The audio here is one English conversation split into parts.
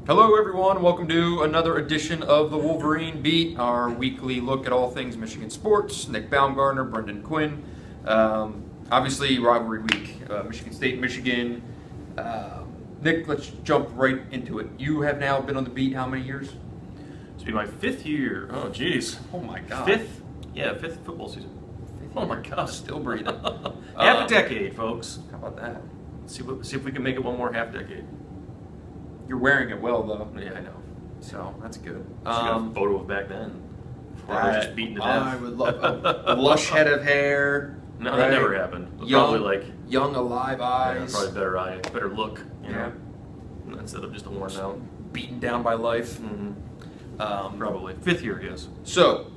Hello everyone, welcome to another edition of the Wolverine Beat, our weekly look at all things Michigan sports. Nick Baumgardner, Brendan Quinn. Obviously rivalry week, Michigan State, Michigan. Nick, let's jump right into it. You have now been on the beat how many years? This will be my 5th year. Oh geez. Oh my god. Fifth football season. Oh my god. Still breathing. Half a decade, folks. How about that? See if we can make it one more half decade. You're wearing it well though. Yeah, I know. So that's good. Got a photo of back then. Before I was just beaten to death. I would love a lush head of hair. No, right? that never happened. Young, probably like young, alive eyes. probably better look, you know, instead of just a worn out, beaten down by life. Probably 5th year, yes. So,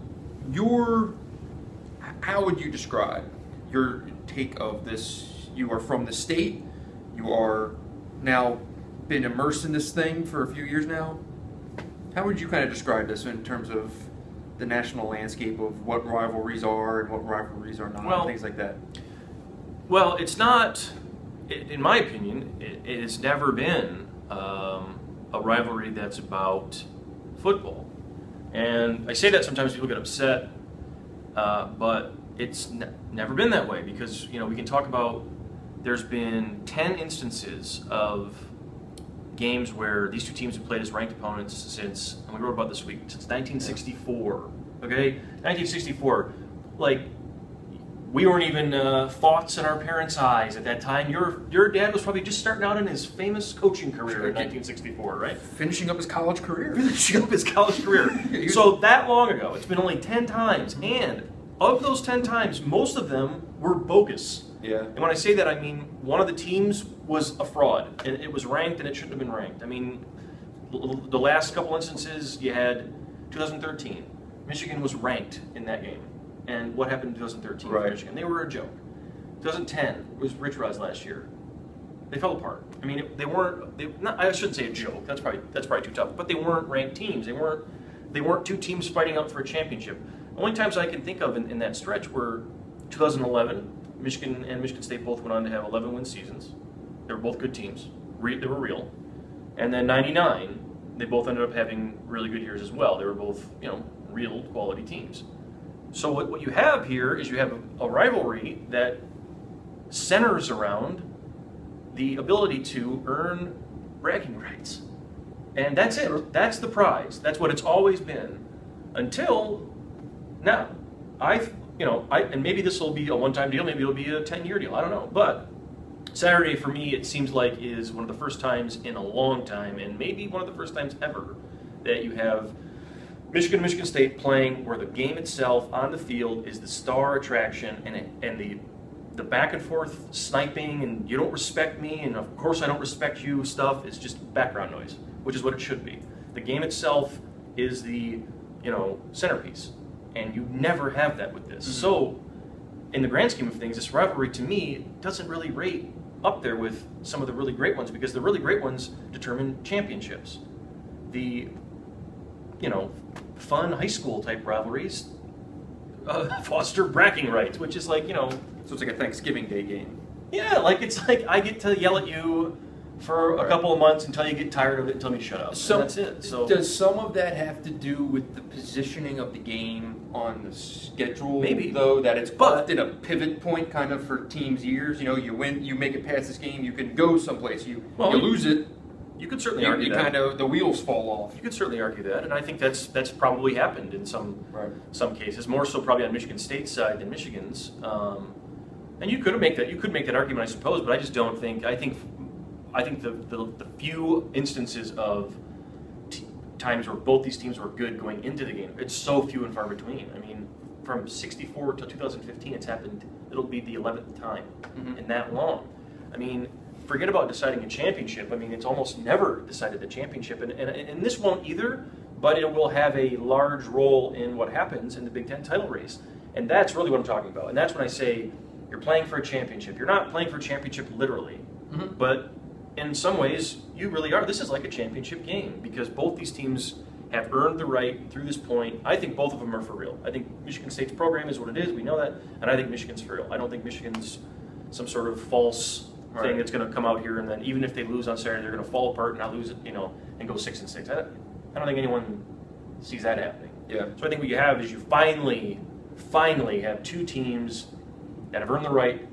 how would you describe your take of this? You are from the state. You are now been immersed in this thing for a few years now. How would you kind of describe this in terms of the national landscape of what rivalries are and what rivalries are not, and things like that? Well, it's not, in my opinion, it has never been a rivalry that's about football. And I say that sometimes people get upset, but it's never been that way because, you know, we can talk about, there's been 10 instances of games where these two teams have played as ranked opponents since, and we wrote about this week, since 1964, okay? 1964, like, we weren't even thoughts in our parents' eyes at that time. Your dad was probably just starting out in his famous coaching career in 1964, right? Finishing up his college career. Finishing up his college career. So that long ago, it's been only 10 times, and of those 10 times, most of them were bogus. Yeah. And when I say that, I mean one of the teams was a fraud, and it was ranked and it shouldn't have been ranked. I mean, the last couple instances, you had 2013. Michigan was ranked in that game. And what happened in 2013 for Michigan? They were a joke. 2010 was Rich Rod's last year. They fell apart. I mean, I shouldn't say a joke. That's probably too tough. But they weren't ranked teams. They weren't two teams fighting out for a championship. The only times I can think of in that stretch were 2011. Michigan and Michigan State both went on to have 11-win seasons. They were both good teams. They were real. And then 99, they both ended up having really good years as well. They were both, you know, real quality teams. So what you have here is you have a rivalry that centers around the ability to earn bragging rights. And that's it. That's the prize. That's what it's always been. Until now. And maybe this will be a one-time deal, maybe it'll be a 10-year deal, I don't know. But Saturday, for me, it seems like is one of the first times in a long time, and maybe one of the first times ever, that you have Michigan and Michigan State playing where the game itself on the field is the star attraction, and the back and forth sniping and you don't respect me and of course I don't respect you stuff is just background noise, which is what it should be. The game itself is the, you know, centerpiece, and you never have that with this. So in the grand scheme of things, this rivalry to me doesn't really rate up there with some of the really great ones, because the really great ones determine championships. The, you know, fun high school type rivalries foster bragging rights, which is like, you know, so it's like a Thanksgiving Day game. Yeah, like it's like I get to yell at you for a couple of months until you get tired of it and tell me to shut up. So that's it. So does some of that have to do with the positioning of the game on the schedule? Maybe, though, that it's often a pivot point kind of for teams' years. You know, you win, you make it past this game, you can go someplace. You lose it. You could certainly argue that. Kind of, the wheels fall off. You could certainly argue that, and I think that's probably happened in some cases, more so probably on Michigan State's side than Michigan's. And you could make that argument, I suppose, but I just don't think. I think the few instances of times where both these teams were good going into the game, it's so few and far between. I mean, from '64 to 2015, it's happened. It'll be the 11th time in that long. I mean, forget about deciding a championship. I mean, it's almost never decided the championship, and this won't either, but it will have a large role in what happens in the Big Ten title race. And that's really what I'm talking about. And that's when I say you're playing for a championship. You're not playing for a championship literally, but in some ways, you really are. This is like a championship game because both these teams have earned the right through this point. I think both of them are for real. I think Michigan State's program is what it is. We know that. And I think Michigan's for real. I don't think Michigan's some sort of false thing that's going to come out here, and then even if they lose on Saturday, they're going to fall apart and not lose it, and go 6-6. I don't think anyone sees that happening. Yeah. So I think what you have is you finally have two teams that have earned the right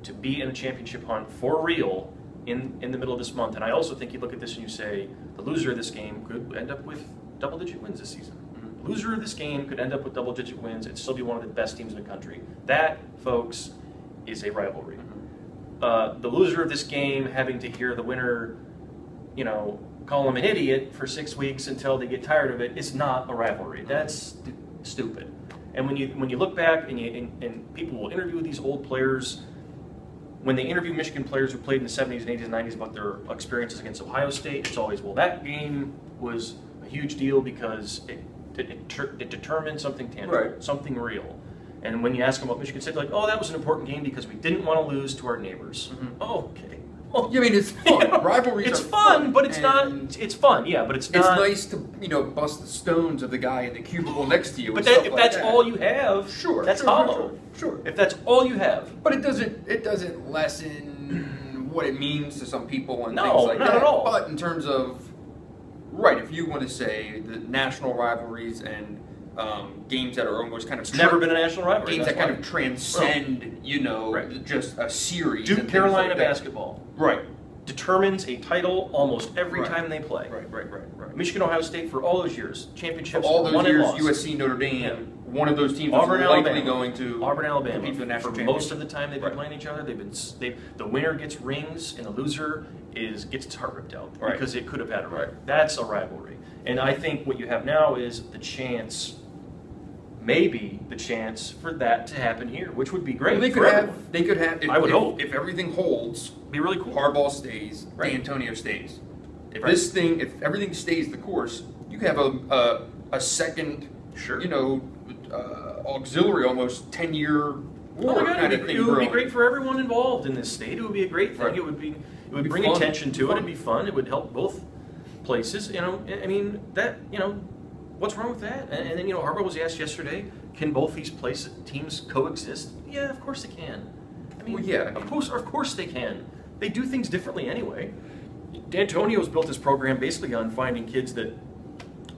to be in a championship hunt for real in the middle of this month. And I also think you look at this and you say the loser of this game could end up with double-digit wins this season. Mm-hmm. Loser of this game could end up with double-digit wins and still be one of the best teams in the country. That, folks, is a rivalry. Mm-hmm. The loser of this game having to hear the winner, call him an idiot for 6 weeks until they get tired of it is not a rivalry. That's stupid. And when you look back and people will interview these old players, when they interview Michigan players who played in the 70s and 80s and 90s about their experiences against Ohio State, it's always, well, that game was a huge deal because it determined something tangible, right, something real. And when you ask them about Michigan State, they're like, oh, that was an important game because we didn't want to lose to our neighbors. Mm-hmm. Oh, okay. Well, yeah, I mean, it's fun. Rivalries it's are fun, but it's not. It's fun, yeah, but it's not. It's nice to bust the stones of the guy in the cubicle next to you. But if that's all you have, sure, that's hollow. Sure. If that's all you have, but it doesn't lessen what it means to some people and things like not that. at all. But in terms of if you want to say the national rivalries and games that are almost kind of never been a national rivalry. Games that kind of transcend, right, just a series. Duke Carolina basketball, right, determines a title almost every time they play. Right. Michigan, Ohio State for all those years, championships. For all those won years, and lost. USC, Notre Dame. Yeah. One of those teams Auburn, is likely Alabama. going to Auburn, Alabama. compete for the national championship. Most of the time they've been playing each other. The winner gets rings and the loser gets its heart ripped out because it could have had a rivalry. That's a rivalry. And I think what you have now is the chance, maybe the chance for that to happen here, which would be great. Well, they could have. I would hope if everything holds, be really cool. Harbaugh stays, D'Antonio stays. If if everything stays the course, you could have a second, auxiliary, almost 10-year war kind of thing. It would be great for everyone involved in this state. It would be a great thing. It would bring attention to it. It'd be fun. It would help both places. I mean that. What's wrong with that? And then Harbaugh was asked yesterday, can both these teams coexist? Yeah, of course they can. I mean, of course they can. They do things differently anyway. D'Antonio's built his program basically on finding kids that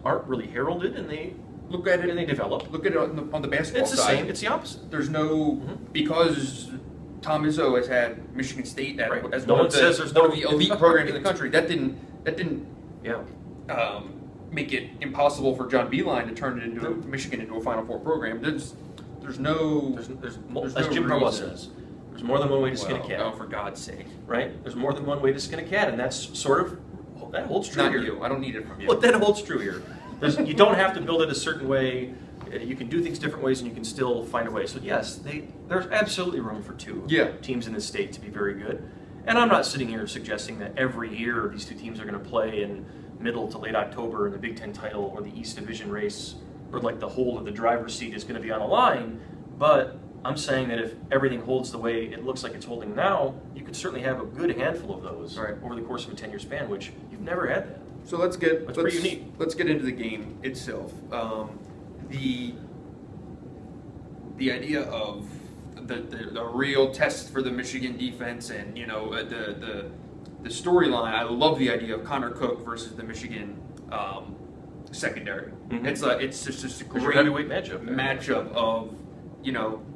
aren't really heralded, and they look at it and they develop. Look at it on the basketball side. It's the same. It's the opposite. There's no because Tom Izzo has had Michigan State as one of the elite programs in the country. That didn't make it impossible for John Beilein to turn it into Michigan into a Final Four program. There's no as Jim Harbaugh says, there's more than one way to skin a cat. Oh, for God's sake! Right? There's more than one way to skin a cat, and that's that holds true here. Not you. I don't need it from you. But that holds true here. You don't have to build it a certain way. You can do things different ways, and you can still find a way. So yes, there's absolutely room for two teams in this state to be very good. And I'm not sitting here suggesting that every year these two teams are going to play in middle to late October in the Big Ten title or the East Division race, or like the whole of the driver's seat is going to be on the line. But I'm saying that if everything holds the way it looks like it's holding now, you could certainly have a good handful of those over the course of a 10-year span, which you've never had that. So let's pretty unique. Let's get into the game itself. The idea of the real test for the Michigan defense, and the storyline. I love the idea of Connor Cook versus the Michigan secondary. Mm-hmm. It's just a great heavyweight matchup. Matchup of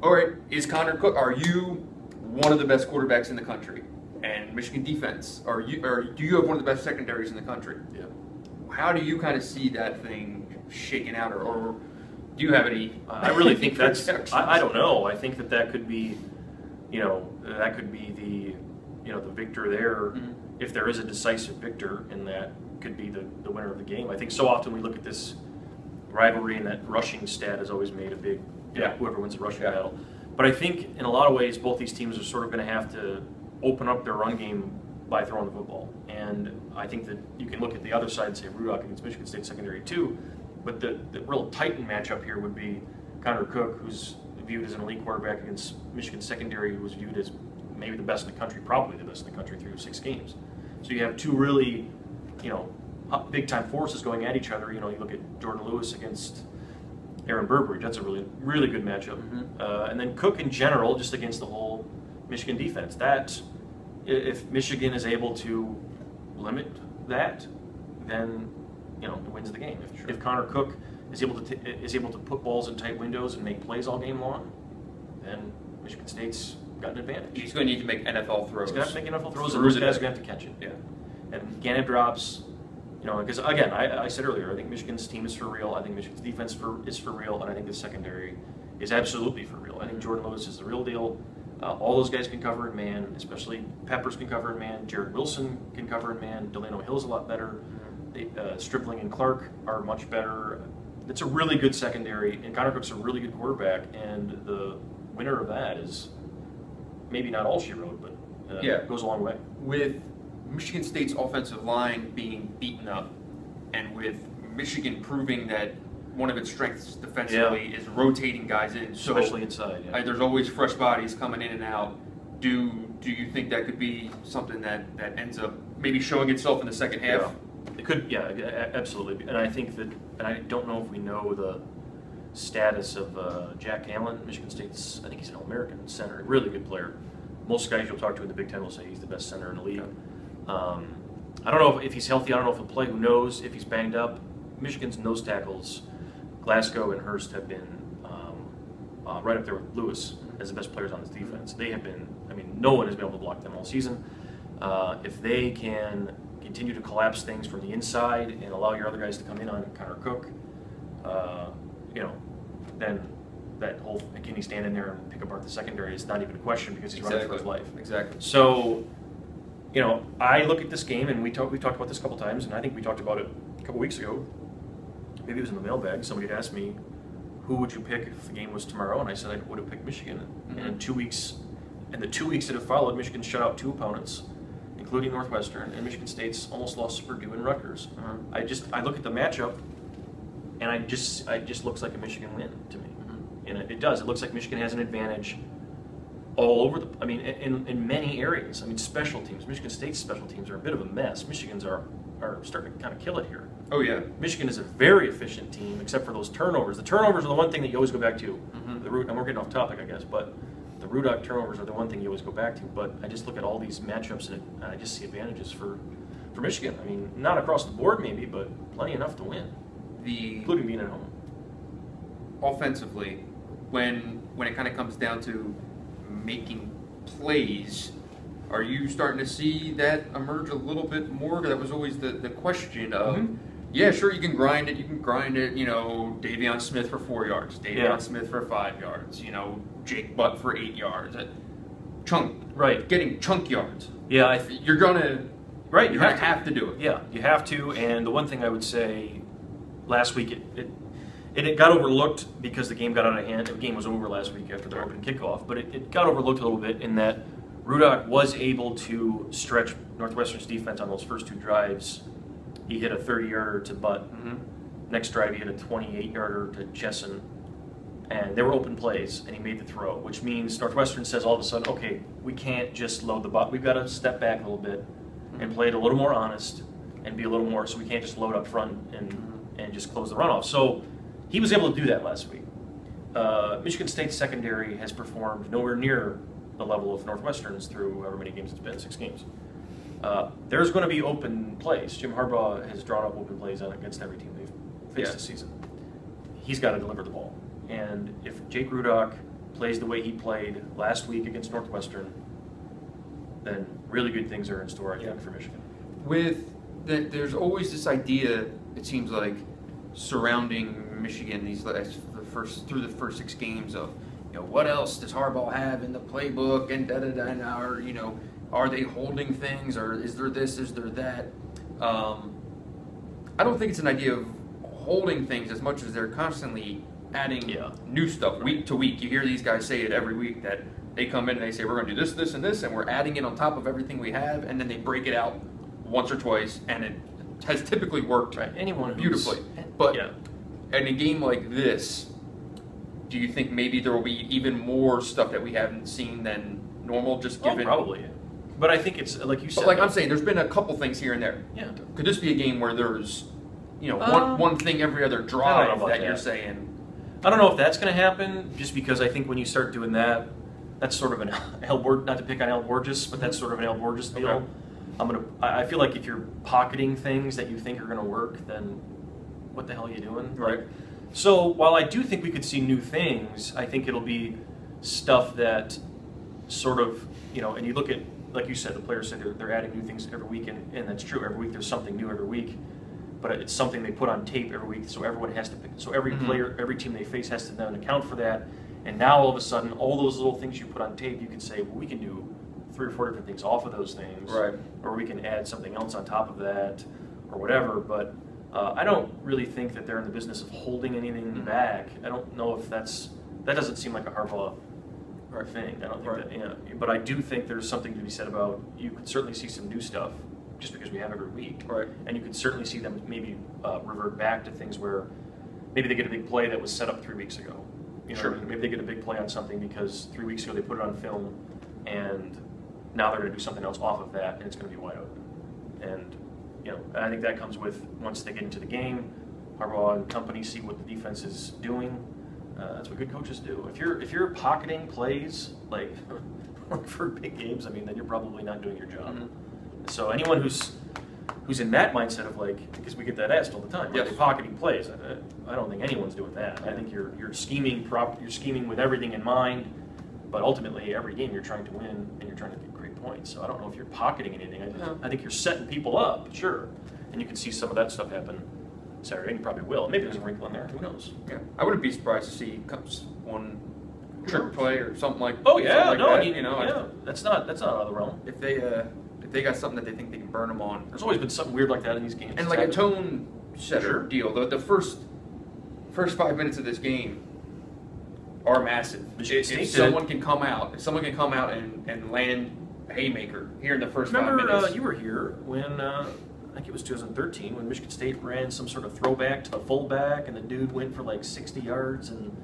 all right, is Connor Cook? Are you one of the best quarterbacks in the country? And Michigan defense, do you have one of the best secondaries in the country? Yeah. How do you kind of see that thing shaking out, or do you have any? I really think that's. I don't know. I think that could be, that could be the victor there. Mm-hmm. If there is a decisive victor, and that could be the winner of the game. I think so often we look at this rivalry, and that rushing stat has always made a big. Whoever wins the rushing battle. But I think in a lot of ways, both these teams are sort of going to have to open up their run game by throwing the football. And I think that you can look at the other side and say Rudock against Michigan State secondary too. But the real titan matchup here would be Connor Cook, who's viewed as an elite quarterback, against Michigan secondary, who was viewed as maybe the best in the country, probably the best in the country through 6 games. So you have two really, big-time forces going at each other. You look at Jordan Lewis against Aaron Burbridge. That's a really, really good matchup. Mm-hmm. And then Cook in general, just against the whole Michigan defense. That, if Michigan is able to limit that, then it wins the game. If Connor Cook is able to put balls in tight windows and make plays all game long, then Michigan State's got an advantage. He's going to need to make NFL throws. He's going to have to make NFL throws, and those guys are going to have to catch it. Yeah. And can't have drops. Because again, I said earlier, I think Michigan's team is for real. I think Michigan's defense is for real, and I think the secondary is absolutely for real. I think Jordan Lewis is the real deal. All those guys can cover in man, especially Peppers can cover in man. Jared Wilson can cover in man. Delano Hill's a lot better. Stripling and Clark are much better. It's a really good secondary, and Connor Cook's a really good quarterback, and the winner of that is maybe not all she wrote, but goes a long way. With Michigan State's offensive line being beaten up, and with Michigan proving that one of its strengths defensively is rotating guys in, especially inside. Yeah. There's always fresh bodies coming in and out. Do you think that could be something that ends up maybe showing itself in the second half? Yeah. It could, absolutely. And I think that, and I don't know if we know the status of Jack Allen, Michigan State's, I think he's an All-American center, really good player. Most guys you'll talk to in the Big Ten will say he's the best center in the league. I don't know if he's healthy. I don't know if he'll play. Who knows if he's banged up? Michigan's nose tackles, Glasgow and Hurst, have been right up there with Lewis as the best players on this defense. They have been. I mean, no one has been able to block them all season. If they can continue to collapse things from the inside and allow your other guys to come in on Connor Cook, then that whole can he stand in there and pick apart the secondary is not even a question because he's running for his life. Exactly. So, I look at this game, and we talked about this a couple times, and I think we talked about it a couple weeks ago. Maybe it was in the mailbag. Somebody had asked me, who would you pick if the game was tomorrow? And I said I would have picked Michigan. Mm-hmm. And in the 2 weeks that have followed, Michigan shut out 2 opponents, including Northwestern, and Michigan State's almost lost to Purdue and Rutgers. I look at the matchup, and it just looks like a Michigan win to me. Mm-hmm. And it does. It looks like Michigan has an advantage all over in many areas. I mean, special teams. Michigan State's special teams are a bit of a mess. Michigan's are starting to kind of kill it here. Oh yeah. Michigan is a very efficient team, except for those turnovers. The turnovers are the one thing that you always go back to. Mm-hmm. And we're getting off topic, I guess, but the Rudock turnovers are the one thing you always go back to. But I just look at all these matchups, and I just see advantages for Michigan. I mean, not across the board maybe, but plenty enough to win, including being at home. Offensively, when it kind of comes down to making plays, are you starting to see that emerge a little bit more? That was always the question of, mm-hmm. Yeah, sure, you can grind it. Davion Smith for 4 yards, Davion Smith for 5 yards, Jake Butt for 8 yards. Getting chunk yards. Yeah, you're gonna have to do it. Yeah, you have to. And the one thing I would say, last week it got overlooked because the game got out of hand. The game was over last week after the open kickoff, but it got overlooked a little bit in that Rudock was able to stretch Northwestern's defense on those first 2 drives. He hit a 30-yarder to Butt. Mm-hmm. Next drive, he hit a 28-yarder to Chesson. And there were open plays, and he made the throw, which means Northwestern says all of a sudden, okay, we can't just load the Butt. We've got to step back a little bit and play it a little more honest and be a little more, so we can't just load up front and just close the runoff. So he was able to do that last week. Michigan State's secondary has performed nowhere near the level of Northwestern's through however many games it's been, 6 games. There's going to be open plays. Jim Harbaugh has drawn up open plays against every team they've faced this season. He's got to deliver the ball. And if Jake Rudock plays the way he played last week against Northwestern, then really good things are in store, I think, for Michigan. There's always this idea, it seems like, surrounding Michigan through the first 6 games of, what else does Harbaugh have in the playbook, and and are they holding things, or is there this, is there that? I don't think it's an idea of holding things as much as they're constantly adding new stuff week to week. You hear these guys say it every week that they come in and they say, we're going to do this, this, and this, and we're adding it on top of everything we have, and then they break it out once or twice, and it has typically worked beautifully. But in a game like this, do you think maybe there will be even more stuff that we haven't seen than normal, just given... probably. But I think it's, like you said... But I'm saying, there's been a couple things here and there. Yeah. Could this be a game where there's, one thing every other drive that you're saying... I don't know if that's going to happen, just because I think when you start doing that, that's sort of an not to pick on Al Borges, but that's sort of an Al Borges deal. Okay. I feel like if you're pocketing things that you think are gonna work, then what the hell are you doing? Right. So while I do think we could see new things, I think it'll be stuff that sort of, you know, and you look at, like you said, the players said they're adding new things every week, and that's true. Every week there's something new every week, but it's something they put on tape every week, so everyone has to pick. So every player, every team they face has to then account for that. And now all of a sudden, all those little things you put on tape, you can say, well, we can do 3 or 4 different things off of those things, right? Or we can add something else on top of that, or whatever. But I don't really think that they're in the business of holding anything back. I don't know if that doesn't seem like a Harbaugh thing. I don't think that, yeah. But I do think there's something to be said about, you could certainly see some new stuff just because we have every week. Right. And you could certainly see them maybe revert back to things where maybe they get a big play that was set up 3 weeks ago. You know, maybe they get a big play on something because 3 weeks ago they put it on film, and now they're going to do something else off of that, and it's going to be wide open. And you know, I think that comes with, once they get into the game, Harbaugh and company see what the defense is doing. That's what good coaches do. If you're pocketing plays like for big games, I mean, then you're probably not doing your job. So anyone who's in that mindset of like, because we get that asked all the time, are they pocketing plays? I don't think anyone's doing that. I think you're scheming with everything in mind, but ultimately every game you're trying to win and you're trying to get great points. So I don't know if you're pocketing anything. I think you're setting people up, sure, and you can see some of that stuff happen Saturday. And you probably will. Maybe there's a wrinkle in there. Who knows? Yeah, I wouldn't be surprised to see one trick play or something like. Oh yeah, like no, that, I mean, you know, yeah, that's not out of the realm. If they got something that they think they can burn them on. There's always been something weird like that in these games. And like a tone setter deal. The first 5 minutes of this game are massive. If someone can come out and land a haymaker here in the first 5 minutes. Remember, you were here when I think it was 2013 when Michigan State ran some sort of throwback to the fullback, and the dude went for like 60 yards, and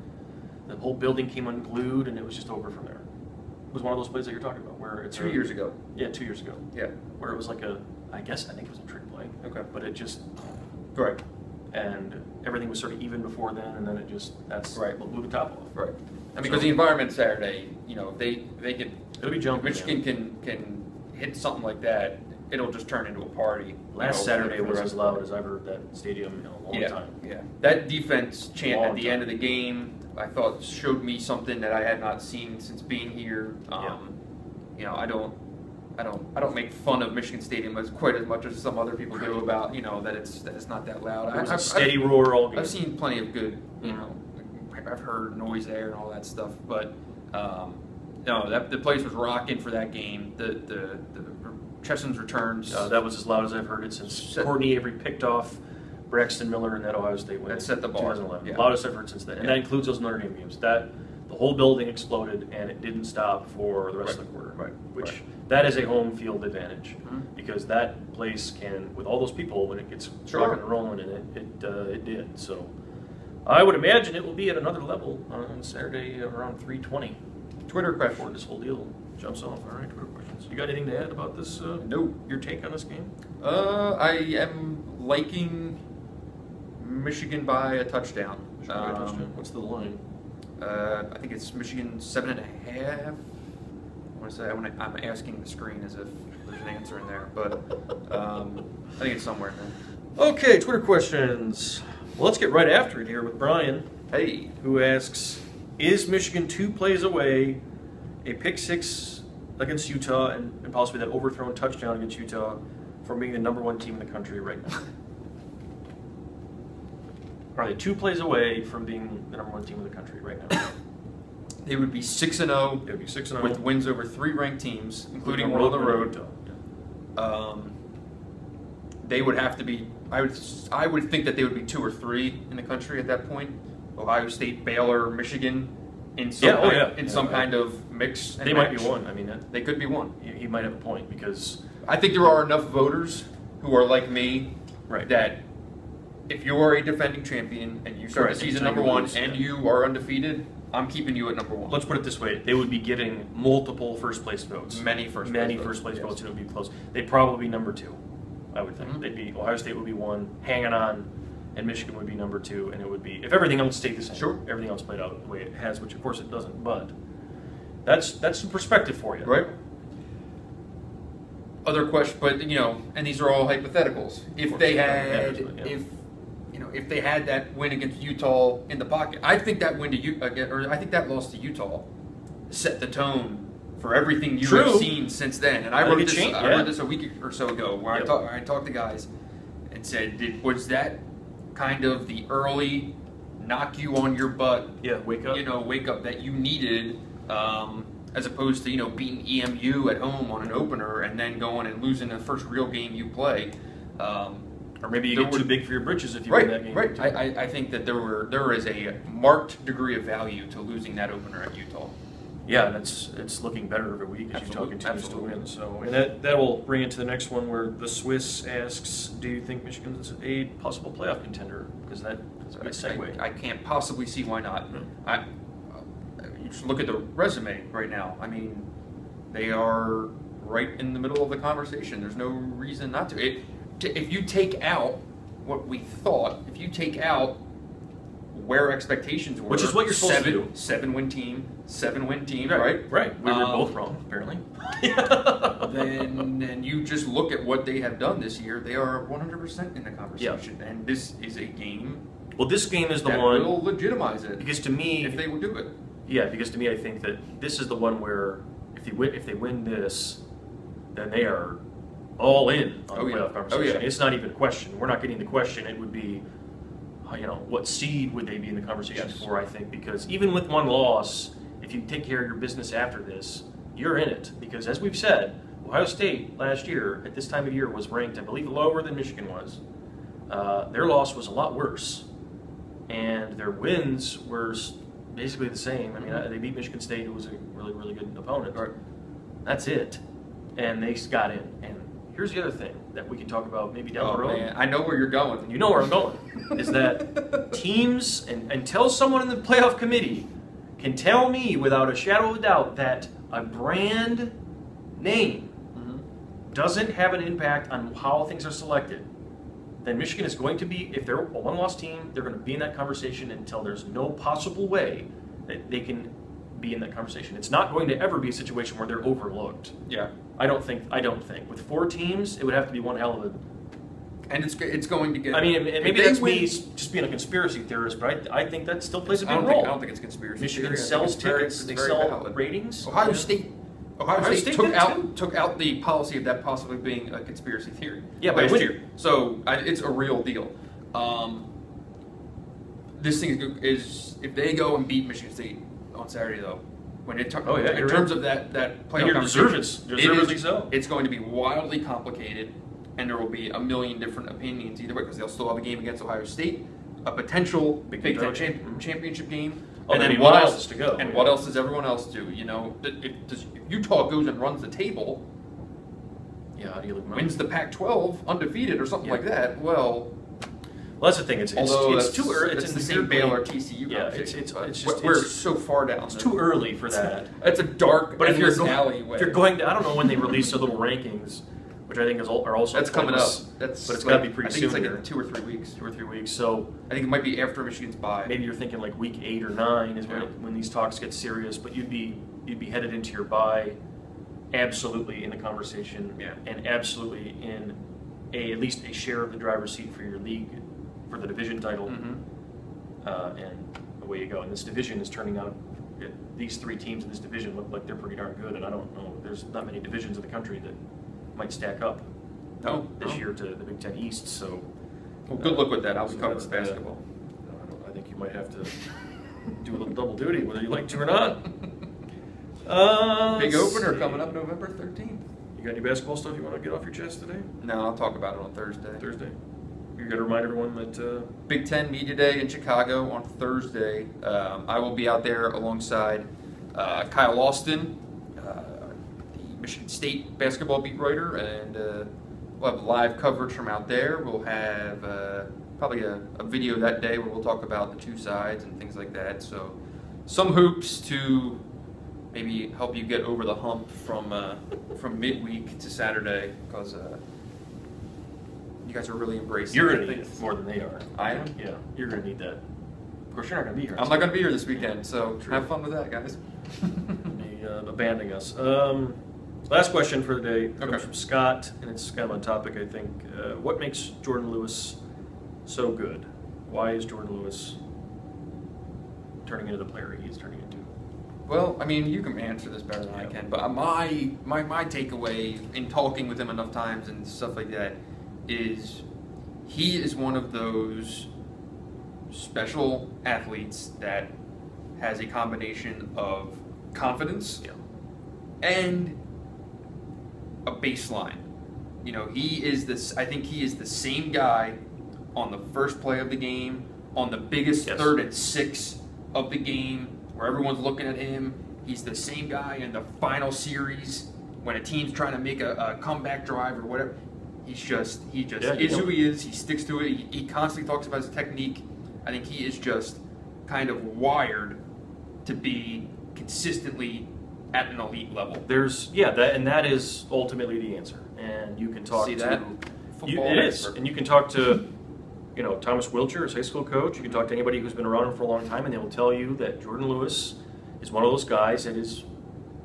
the whole building came unglued, and it was just over from there. It was one of those plays that you're talking about, where it's 2 years ago. Yeah, 2 years ago. Yeah, where it was like I think it was a trick play. Okay, but it just right, and everything was sort of even before then, and then it just what blew the top off. Right. I mean, because the environment Saturday, you know, they can. It'll be jumping. Michigan can hit something like that. It'll just turn into a party. Last Saturday was as loud as I've heard that stadium in a long time. Yeah, that defense chant at the end of the game, I thought showed me something that I had not seen since being here. You know, I don't make fun of Michigan Stadium quite as much as some other people do about, you know, that it's not that loud. It was a steady roar all game. I've seen plenty of good, you know, I've heard noise there and all that stuff, but no, the place was rocking for that game. The Chesson's returns. That was as loud as I've heard it since Courtney Avery picked off Braxton Miller in that Ohio State win. That set the bar. 2011. Yeah. Loudest I've heard since then. And that includes those Notre Dame games. The whole building exploded, and it didn't stop for the rest of the quarter. Right. Which, that is a home field advantage. Because that place can, with all those people, when it gets rocking and rolling, and it did. So I would imagine it will be at another level on Saturday around 3:20. Twitter question. Before this whole deal jumps off. All right, Twitter questions. You got anything to add about this? No. Your take on this game? I am liking Michigan by a touchdown. What's the line? I think it's Michigan 7.5. I want to say I'm asking the screen as if there's an answer in there, but I think it's somewhere in there. Okay, Twitter questions. Well, let's get right after it here with Brian. Hey, who asks, is Michigan 2 plays away, a pick 6 against Utah, and possibly that overthrown touchdown against Utah, from being the #1 team in the country right now? Are they 2 plays away from being the #1 team in the country right now? They would be 6-0. They would be 6-0 with wins over 3 ranked teams, including one on the road. They would have to be. I would think that they would be 2 or 3 in the country at that point. Ohio State, Baylor, Michigan, in some kind of mix. They might be 1. I mean, they could be 1. He might have a point, because I think there are enough voters who are like me, that if you are a defending champion and you start the season #1 and you are undefeated, I'm keeping you at #1. Let's put it this way: they would be getting multiple first place votes. Many first place votes, and it would be close. They'd probably be #2, I would think. They'd be Ohio State would be 1, hanging on, and Michigan would be #2, and it would be, if everything else stayed the same. Everything else played out the way it has, which of course it doesn't. But That's some perspective for you. Right. Other question, but and these are all hypotheticals. If they had, if they had that win against Utah in the pocket, I think that win to I think that loss to Utah set the tone for everything you have seen since then. And I wrote this a week or so ago, where I talked to guys and said, was that kind of the early knock you on your butt? Yeah, wake up. Wake up that you needed. As opposed to beating EMU at home on an opener and then going and losing the first real game you play, or maybe you get too big for your britches if you win that game. Right. I think that there is a marked degree of value to losing that opener at Utah. Yeah, and it's looking better every week as Utah continues to win. So, and that will bring into the next one where the Swiss asks, "Do you think Michigan's a possible playoff contender?" Because that's a good segue. I can't possibly see why not. You just look at the resume right now. I mean, they are right in the middle of the conversation. There's no reason not to. If you take out what we thought, if you take out where expectations were, which is what you're supposed to do, 7-win team, right? Right. We were both wrong, apparently. Then you just look at what they have done this year. They are 100% in the conversation, and this is a game. Well, this game is the that one will legitimize it. Because to me, if they would do it. Yeah, because to me, I think that this is the one where if they win this, then they are all in on the playoff conversation. It's not even a question. We're not getting the question. It would be, what seed would they be in the conversation for? I think because even with one loss, if you take care of your business after this, you're in it. Because as we've said, Ohio State last year at this time of year was ranked, I believe, lower than Michigan was. Their loss was a lot worse, and their wins were basically the same. I mean, they beat Michigan State, who was a really, really good opponent. Right. That's it. And they got in. And here's the other thing that we can talk about maybe down the road. Man. I know where you're going. You know where I'm going. Is that teams, until someone in the playoff committee can tell me without a shadow of a doubt that a brand name doesn't have an impact on how things are selected, then Michigan is going to be, if they're a one-loss team, they're going to be in that conversation until there's no possible way that they can be in that conversation. It's not going to ever be a situation where they're overlooked. Yeah. I don't think. With 4 teams, it would have to be one hell of a... And it's going to get... I mean, and maybe that's me just being a conspiracy theorist, but I think that still plays a big role. I don't think it's conspiracy. Michigan sells tickets, they sell ratings. Ohio State took out the policy of that possibly being a conspiracy theory. Yeah, last year. So it's a real deal. This thing is if they go and beat Michigan State on Saturday, though, when in terms of that playoff deservedly so. It's going to be wildly complicated, and there will be a million different opinions either way because they'll still have a game against Ohio State, a potential Big Ten championship game. And then what else is to go? And what else does everyone else do? If Utah goes and runs the table, how do you look? Wins the Pac-12 undefeated or something like that. Well, that's the thing. It's too early. It's the same Baylor TCU. Yeah, we're so far down. It's too early for that. It's a dark. But if you're going to, I don't know when they release the little rankings, which I think are also that's coming up. But it's got to be pretty soon. I think it's like in 2 or 3 weeks. 2 or 3 weeks. So I think it might be after Michigan's bye. Maybe you're thinking like week 8 or 9 is when these talks get serious. But you'd be headed into your bye, absolutely in the conversation, and absolutely in at least a share of the driver's seat for your league, for the division title, and away you go. And this division is turning out. These 3 teams in this division look like they're pretty darn good, and I don't know. There's not many divisions in the country that might stack up this year to the Big Ten East. So, good luck with that. I'll be covering basketball. I think you might have to do a little double duty, whether you like to or not. Big opener coming up November 13th. You got any basketball stuff you want to get off your chest today? No, I'll talk about it on Thursday. You got to remind everyone that Big Ten Media Day in Chicago on Thursday. I will be out there alongside Kyle Austin, the Michigan State basketball beat writer, and we'll have live coverage from out there. We'll have probably a video that day where we'll talk about the 2 sides and things like that. So some hoops to maybe help you get over the hump from midweek to Saturday, because you guys are really embracing. You're going to need it more than they are. I am? Yeah, you're going to need that. Of course, you're not going to be here. I'm not going to be here this weekend, so have fun with that, guys. abandoning us. Last question for the day comes from Scott, and it's kind of on topic, I think. What makes Jordan Lewis so good? Why is Jordan Lewis turning into the player he is turning into? Well, I mean, you can answer this better than I can, but my takeaway in talking with him enough times and stuff like that is he is one of those special athletes that has a combination of confidence and a baseline. You know, he is this. I think he is the same guy on the first play of the game, on the biggest 3rd and 6 of the game, where everyone's looking at him. He's the same guy in the final series when a team's trying to make a comeback drive or whatever. He just is who he is. He sticks to it. He constantly talks about his technique. I think he is just kind of wired to be consistently at an elite level. That is ultimately the answer. And you can talk that? It is, and you can talk to, Thomas Wilcher, his high school coach. You can talk to anybody who's been around him for a long time, and they will tell you that Jordan Lewis is one of those guys that is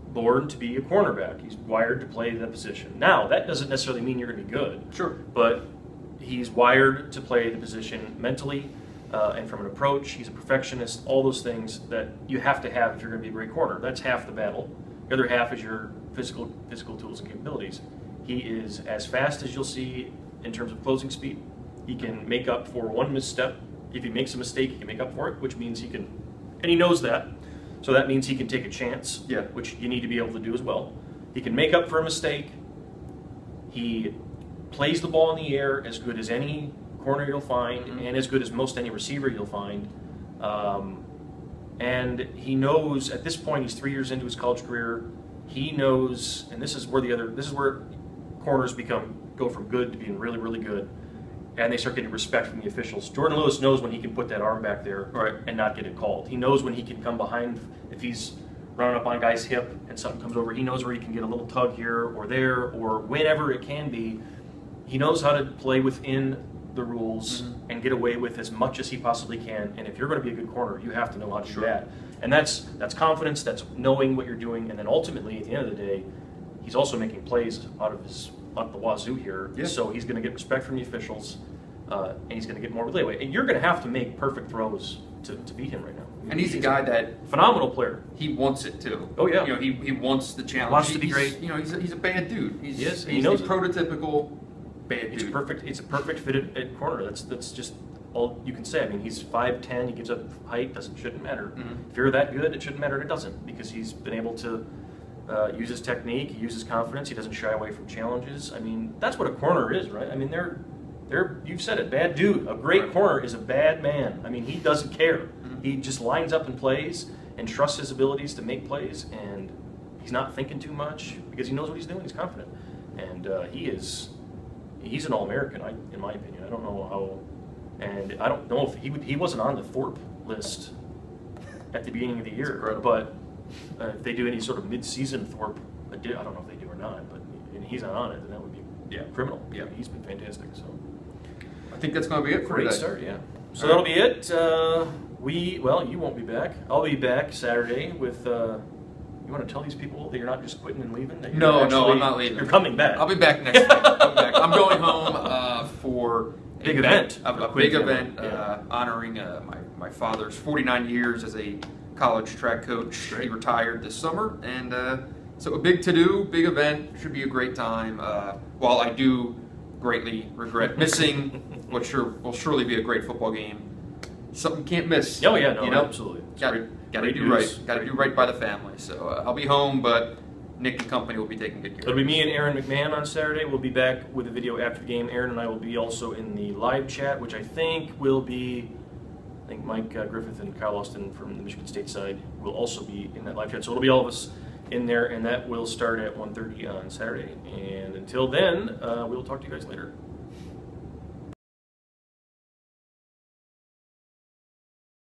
born to be a cornerback. He's wired to play that position. Now, that doesn't necessarily mean you're going to be good. Sure. But he's wired to play the position mentally and from an approach. He's a perfectionist, all those things that you have to have if you're going to be a great corner. That's half the battle. The other half is your physical tools and capabilities. He is as fast as you'll see in terms of closing speed. He can make up for one misstep. If he makes a mistake, he can make up for it, which means he can, and he knows that. So that means he can take a chance, which you need to be able to do as well. He can make up for a mistake. He plays the ball in the air as good as any corner you'll find, and as good as most any receiver you'll find. And he knows at this point, he's 3 years into his college career. He knows, and this is where corners go from good to being really, really good, and they start getting respect from the officials. Jordan Lewis knows when he can put that arm back there and not get it called. He knows when he can come behind if he's running up on a guy's hip and something comes over. He knows where he can get a little tug here or there or whenever it can be. He knows how to play within the rules and get away with as much as he possibly can. And if you're going to be a good corner, you have to know how to do that. And that's confidence, that's knowing what you're doing, and then ultimately, at the end of the day, he's also making plays out the wazoo here. So he's going to get respect from the officials, and he's going to get more leeway. And you're going to have to make perfect throws to beat him right now. And he's a guy that phenomenal player. He wants it too. Oh yeah. He wants the challenge. Wants to be great. He's a bad dude. He's a prototypical bad dude. It's a perfect fit at corner. That's just all you can say. I mean, he's 5'10". He gives up height. Shouldn't matter. If you're that good, it shouldn't matter. It doesn't, because he's been able to use his technique. He uses confidence. He doesn't shy away from challenges. I mean, that's what a corner is, right? I mean, you've said it, bad dude. A great corner is a bad man. I mean, he doesn't care. He just lines up and plays and trusts his abilities to make plays, and he's not thinking too much because he knows what he's doing. He's confident, and he's an All-American, in my opinion. I don't know how, and I don't know if he wasn't on the Thorpe list at the beginning of the year, but if they do any sort of mid-season Thorpe, I don't know if they do or not, but he's not on it, then that would be criminal. Yeah, he's been fantastic. So I think that's going to be it for today. Great start, yeah. So that'll be it. You won't be back. I'll be back Saturday with. You want to tell these people that you're not just quitting and leaving? No, I'm not leaving. You're coming back. I'll be back next week. I'm going home for a big event. A big event honoring my father's 49 years as a college track coach. He retired this summer, and so a big to-do, big event. Should be a great time. While I do greatly regret missing what will surely be a great football game. Something can't miss. Oh yeah, no, absolutely. Got to do right. Got to do right by the family. So I'll be home, but Nick and company will be taking good care. It'll be me and Aaron McMahon on Saturday. We'll be back with a video after the game. Aaron and I will be also in the live chat, which I think will be. I think Mike Griffith and Kyle Austin from the Michigan State side will also be in that live chat. So it'll be all of us in there, and that will start at 1:30 on Saturday. And until then, we'll talk to you guys later.